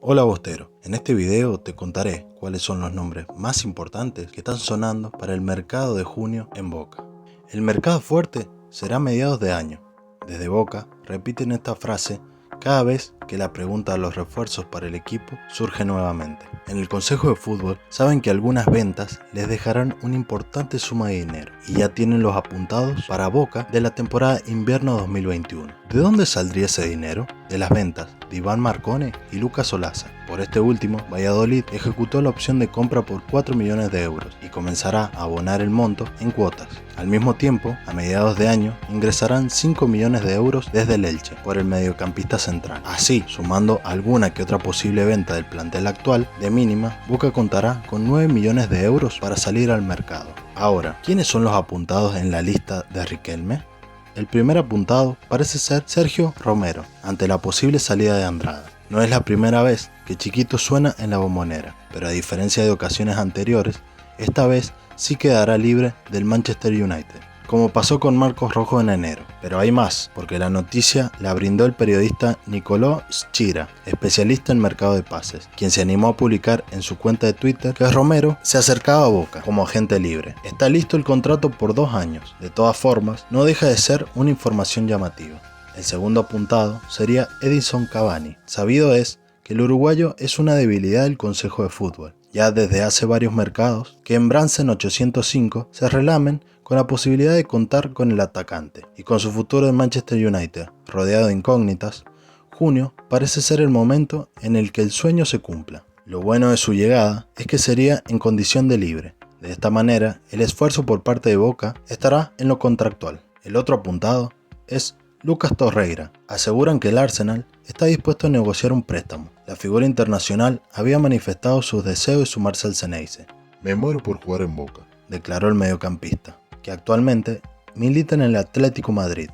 Hola Bostero, en este video te contaré cuáles son los nombres más importantes que están sonando para el mercado de junio en Boca. El mercado fuerte será a mediados de año. Desde Boca repiten esta frase cada vez que la pregunta a los refuerzos para el equipo surge nuevamente. En el Consejo de Fútbol saben que algunas ventas les dejarán una importante suma de dinero y ya tienen los apuntados para Boca de la temporada invierno 2021. ¿De dónde saldría ese dinero? De las ventas de Iván Marcone y Lucas Olaza. Por este último, Valladolid ejecutó la opción de compra por 4 millones de euros y comenzará a abonar el monto en cuotas. Al mismo tiempo, a mediados de año, ingresarán 5 millones de euros desde el Elche por el mediocampista central. Así, sumando alguna que otra posible venta del plantel actual, de mínima, Boca contará con 9 millones de euros para salir al mercado. Ahora, ¿quiénes son los apuntados en la lista de Riquelme? El primer apuntado parece ser Sergio Romero, ante la posible salida de Andrada. No es la primera vez que Chiquito suena en la Bombonera, pero a diferencia de ocasiones anteriores, esta vez sí quedará libre del Manchester United, como pasó con Marcos Rojo en enero. Pero hay más, porque la noticia la brindó el periodista Nicolò Schira, especialista en mercado de pases, quien se animó a publicar en su cuenta de Twitter que Romero se acercaba a Boca como agente libre. Está listo el contrato por 2 años. De todas formas, no deja de ser una información llamativa. El segundo apuntado sería Edinson Cavani. Sabido es que el uruguayo es una debilidad del Consejo de Fútbol. Ya desde hace varios mercados que en Bransen 805 se relamen con la posibilidad de contar con el atacante, y con su futuro en Manchester United rodeado de incógnitas, junio parece ser el momento en el que el sueño se cumpla. Lo bueno de su llegada es que sería en condición de libre. De esta manera, el esfuerzo por parte de Boca estará en lo contractual. El otro apuntado es Lucas Torreira. Aseguran que el Arsenal está dispuesto a negociar un préstamo. La figura internacional había manifestado sus deseos de sumarse al Xeneize. Me muero por jugar en Boca, declaró el mediocampista, que actualmente milita en el Atlético Madrid.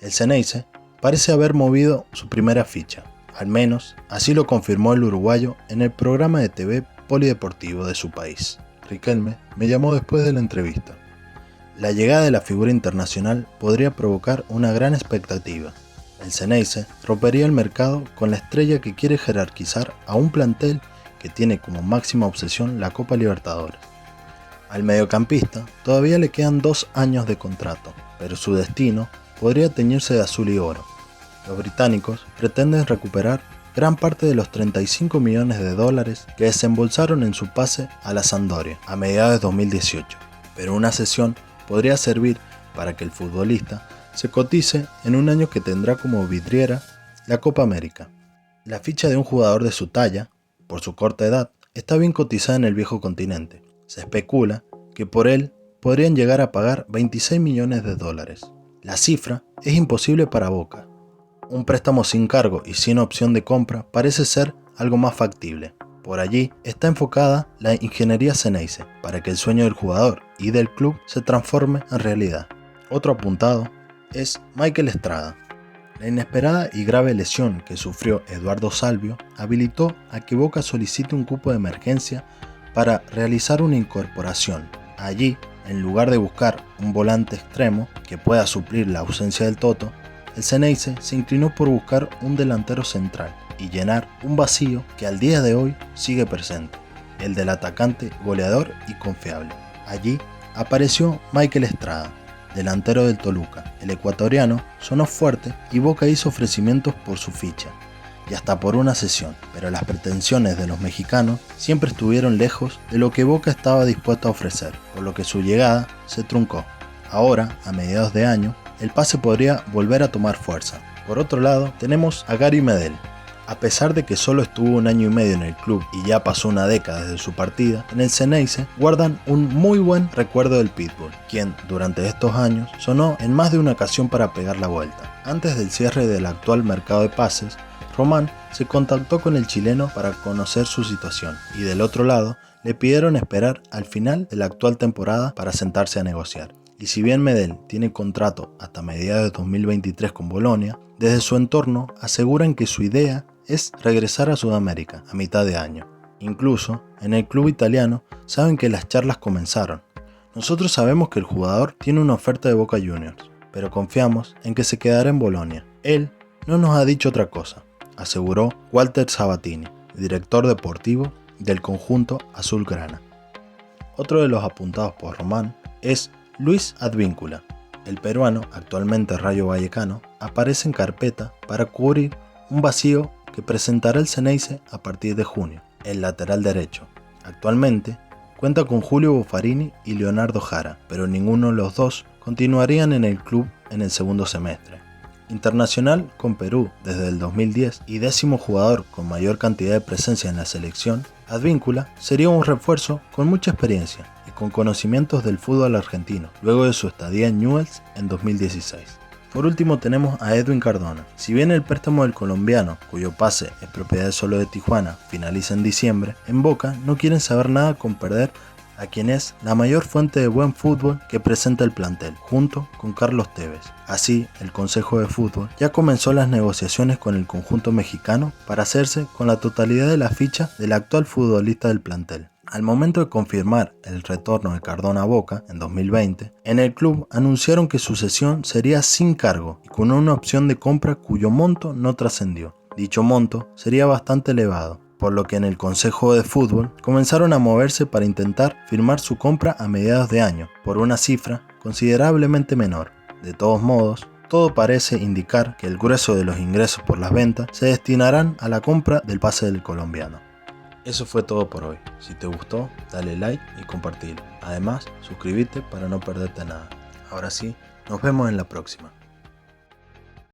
El Xeneize parece haber movido su primera ficha, al menos así lo confirmó el uruguayo en el programa de TV polideportivo de su país. Riquelme me llamó después de la entrevista. La llegada de la figura internacional podría provocar una gran expectativa. El Xeneize rompería el mercado con la estrella que quiere jerarquizar a un plantel que tiene como máxima obsesión la Copa Libertadores. Al mediocampista todavía le quedan 2 años de contrato, pero su destino podría teñirse de azul y oro. Los británicos pretenden recuperar gran parte de los 35 millones de dólares que desembolsaron en su pase a la Sampdoria a mediados de 2018, pero una cesión podría servir para que el futbolista se cotice en un año que tendrá como vidriera la Copa América. La ficha de un jugador de su talla, por su corta edad, está bien cotizada en el viejo continente. Se especula que por él podrían llegar a pagar 26 millones de dólares. La cifra es imposible para Boca. Un préstamo sin cargo y sin opción de compra parece ser algo más factible. Por allí está enfocada la ingeniería Xeneize para que el sueño del jugador y del club se transforme en realidad. Otro apuntado es Mikel Estrada. La inesperada y grave lesión que sufrió Eduardo Salvio habilitó a que Boca solicite un cupo de emergencia para realizar una incorporación. Allí, en lugar de buscar un volante extremo que pueda suplir la ausencia del Toto, el Xeneize se inclinó por buscar un delantero central y llenar un vacío que al día de hoy sigue presente, el del atacante goleador y confiable. Allí apareció Mikel Estrada, delantero del Toluca. El ecuatoriano sonó fuerte y Boca hizo ofrecimientos por su ficha y hasta por una cesión, pero las pretensiones de los mexicanos siempre estuvieron lejos de lo que Boca estaba dispuesto a ofrecer, por lo que su llegada se truncó. Ahora, a mediados de año, el pase podría volver a tomar fuerza. Por otro lado, tenemos a Gary Medel. A pesar de que solo estuvo 1 año y medio en el club y ya pasó una década desde su partida, en el Xeneize guardan un muy buen recuerdo del Pitbull, quien durante estos años sonó en más de una ocasión para pegar la vuelta. Antes del cierre del actual mercado de pases, Román se contactó con el chileno para conocer su situación y del otro lado le pidieron esperar al final de la actual temporada para sentarse a negociar. Y si bien Medel tiene contrato hasta mediados de 2023 con Bolonia, desde su entorno aseguran que su idea es regresar a Sudamérica a mitad de año. Incluso en el club italiano saben que las charlas comenzaron. Nosotros sabemos que el jugador tiene una oferta de Boca Juniors, pero confiamos en que se quedará en Bolonia. Él no nos ha dicho otra cosa, aseguró Walter Sabatini, director deportivo del conjunto azulgrana. Otro de los apuntados por Román es Luis Advíncula. El peruano, actualmente Rayo Vallecano, aparece en carpeta para cubrir un vacío que presentará el Xeneize a partir de junio. El lateral derecho. Actualmente cuenta con Julio Buffarini y Leonardo Jara, pero ninguno de los dos continuarían en el club en el segundo semestre. Internacional con Perú desde el 2010 y 10º jugador con mayor cantidad de presencia en la selección, Advíncula sería un refuerzo con mucha experiencia y con conocimientos del fútbol argentino, luego de su estadía en Newell's en 2016. Por último tenemos a Edwin Cardona. Si bien el préstamo del colombiano, cuyo pase es propiedad solo de Tijuana, finaliza en diciembre, en Boca no quieren saber nada con perder a quien es la mayor fuente de buen fútbol que presenta el plantel, junto con Carlos Tevez. Así, el Consejo de Fútbol ya comenzó las negociaciones con el conjunto mexicano para hacerse con la totalidad de la ficha del actual futbolista del plantel. Al momento de confirmar el retorno de Cardona a Boca en 2020, en el club anunciaron que su cesión sería sin cargo y con una opción de compra cuyo monto no trascendió. Dicho monto sería bastante elevado, por lo que en el Consejo de Fútbol comenzaron a moverse para intentar firmar su compra a mediados de año, por una cifra considerablemente menor. De todos modos, todo parece indicar que el grueso de los ingresos por las ventas se destinarán a la compra del pase del colombiano. Eso fue todo por hoy. Si te gustó, dale like y compartilo. Además, suscríbete para no perderte nada. Ahora sí, nos vemos en la próxima.